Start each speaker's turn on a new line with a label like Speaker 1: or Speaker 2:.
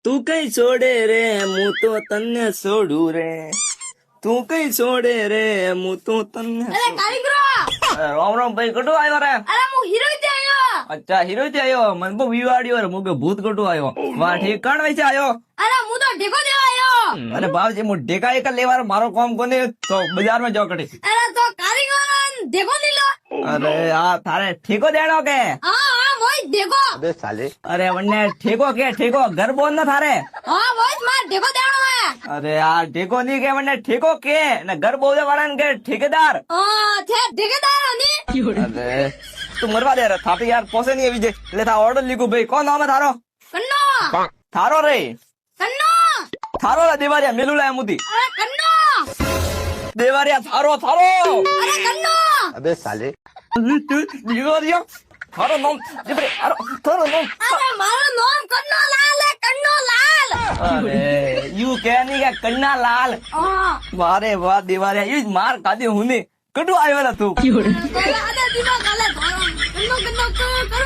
Speaker 1: તું કઈ છોડે રે હું તો તને છોડું રે, તું કઈ છોડે રે હું તો તને
Speaker 2: અરે કારીગરો,
Speaker 1: રામ રામ ભાઈ કટો આવ્યો રે?
Speaker 2: અરે હું હીરો થી આવ્યો.
Speaker 1: અચ્છા હીરો થી આવ્યો, મને બહુ વિવાડ્યો રે મુકે ભૂત કટો આવ્યો. વાહ ઠીક કણ વૈસે આવ્યો?
Speaker 2: અરે હું તો ઢેકો દેવા આવ્યો.
Speaker 1: અરે બાપજી હું ઢેકા એક લેવાનો મારો કામ કોને તો બજારમાં જાવ કડી.
Speaker 2: અરે તો કારીગરો ઢેકો નહીં લો.
Speaker 1: અરે આ તારે ઠેકો દેણો કે?
Speaker 2: હા મોય ઢેકો.
Speaker 1: અરે વને ઠેકો કે ઠેકો ઘર બોલ ન થારે?
Speaker 2: હા મોય માર ઢેકો દેવાનો હે.
Speaker 1: અરે આ ઠેકો ની કે વને ઠેકો કે ને ઘર બોલે વાળા કે ઠેકેદાર?
Speaker 2: હા છે ઠેકેદાર ની.
Speaker 1: અરે તું મરવા દે રે થાપી યાર પોસે નહીં આવી જાય એટલે થા ઓર્ડર લીધું ભાઈ. કોણ નામ હે થારો?
Speaker 2: કન્નો
Speaker 1: થારો રે
Speaker 2: કન્નો.
Speaker 1: થારો રે દેવારિયા મેલું લાયા મુદી
Speaker 2: અરે કન્નો.
Speaker 1: દેવારિયા થારો થારો
Speaker 2: અરે કન્નો.
Speaker 1: દેવારિયા થારો નામ દેવરે થારો નામ.
Speaker 2: અરે મારું નામ કન્નો લાલ હે, કન્નો લાલ.
Speaker 1: અરે યુ કે ની કે કન્ના લાલ?
Speaker 2: હા
Speaker 1: વારે વાહ દેવારિયા યુ જ માર કાદી હું ને કટુ આવ્યો તું?
Speaker 2: કાલે દીનો કાલે ધારો કન્નો કન્નો કરું